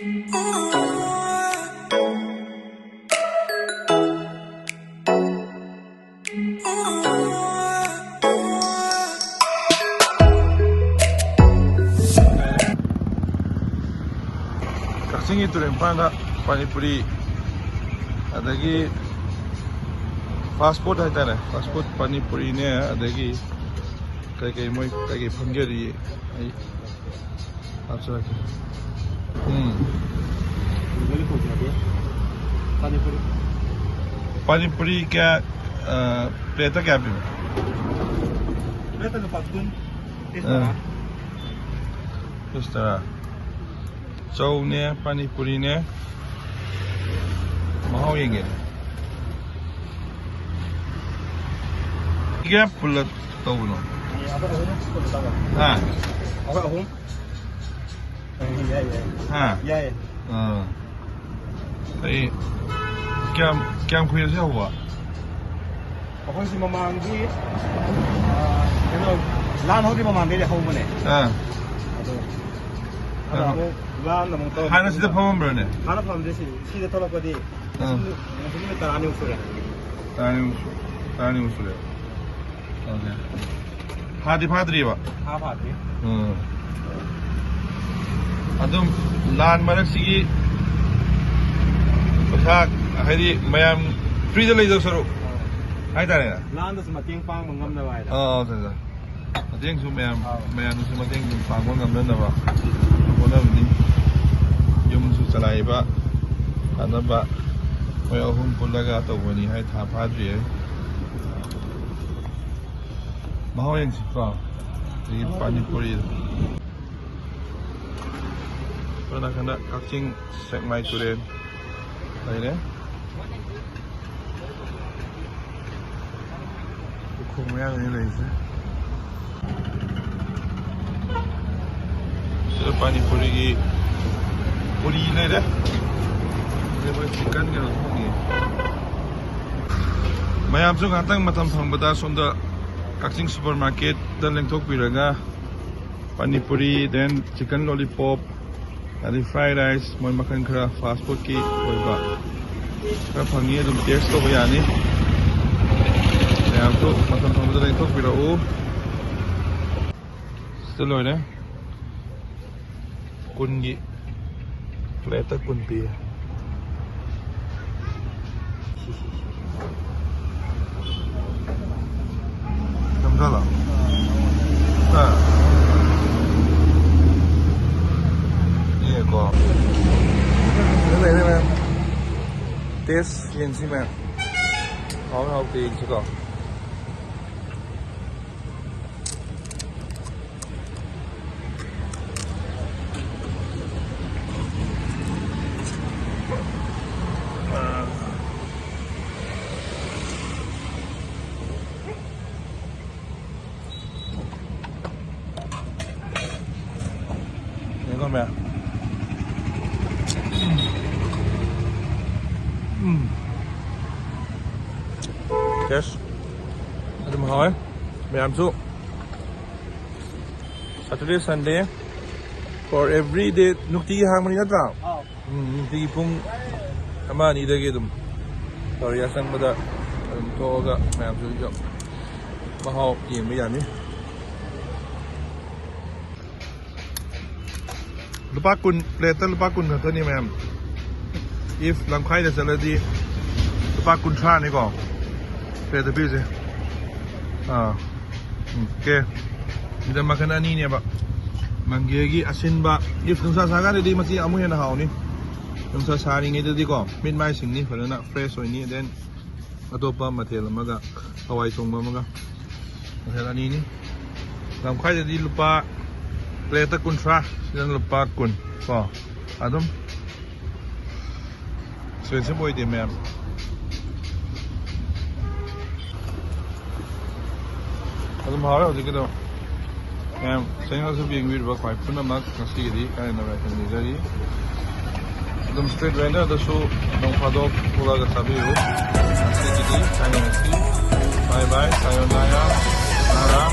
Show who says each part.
Speaker 1: Kakching itu rempah Pani puri, adagi fast food hai tane, fast food Pani puri ne adagi kai moi kai phangeri ai apsa ki. Pani puri क्या plate क्या भी?
Speaker 2: Plate तो पाँच
Speaker 1: इस तरह Chow ne, Pani puri ne, mahal yengen. Kaya pula tahu no. Ha.
Speaker 2: Apa home?
Speaker 1: Ha.
Speaker 2: Ya.
Speaker 1: Tapi क्या खुया से हुआ?
Speaker 2: Ako si Mamanggi. Lan ho di Mamanggi dia home ne. Lan namang to.
Speaker 1: Hana sida pamam berane.
Speaker 2: Hana pamam desi. Sida tolak padi. Ini tarani usure.
Speaker 1: Tarani usure. Okay. Hadi padri ba?
Speaker 2: Ha padri.
Speaker 1: Adum lan marak sigi Pagka hari mayam free da lay daw saro. Ay tare na.
Speaker 2: Lan da sumating pang mangam na ba?
Speaker 1: Oo, tanda. Mating su mayam su mating pang mangam na ba. Wala ni. Yung su salay ba. Ano ba? May ahong pulaga to wani hay tha padri eh. Mahaw yang si pa. Di Pani puri. Kana Kakching sekmai turen. Đây không nghe như này chứ sữa Pani puri này đấy đây với chicken cái nó không gì mấy am chung hatang matam phang bata sonda Kakching supermarket dan leng thok piraga Pani puri then chicken lollipop ada fried rice, mau makan kera fast food ki, boleh kera panggil tu taste tu bayar ni. Yang tu makan pembuatan itu pirau, setelah ni, kunci, plate kunci. Nampak lah. Cái này em test nhìn xem em không tiền chứ còn thấy con mẹ Yes. Ada mahal. Mayam su. Saturday, Sunday. For every day, nukti hang mani natra. Nukti pung ama ni dagi dum. Sorry, asan bada. To ga mayam su jo. Mahal yeng mayam ni. Lupa kun, plate lupa kun kata ni mayam. If lam khai da saladi lupa kun tra ni ko. Plate busy. Okay. Kita makan ni ba. Manggigi asin ba. If nung sasaga di mati amu yan haw ni. Nung sasaring ito di ko. Min mai sing ni para na fresh oy ni then ato pa material maga hawai song ba maga. Material ni. Lam khai di lupa plate kun tra. Silang lupa kun. So, adom. Swense boy di ma'am. Adum hara hoje que do sem as bem vir ba kai puna mak kasi di kai na ba kan ni jari adum straight vendor da so não fado pula ga sabi ho asi di kai na si bye bye sayonara nara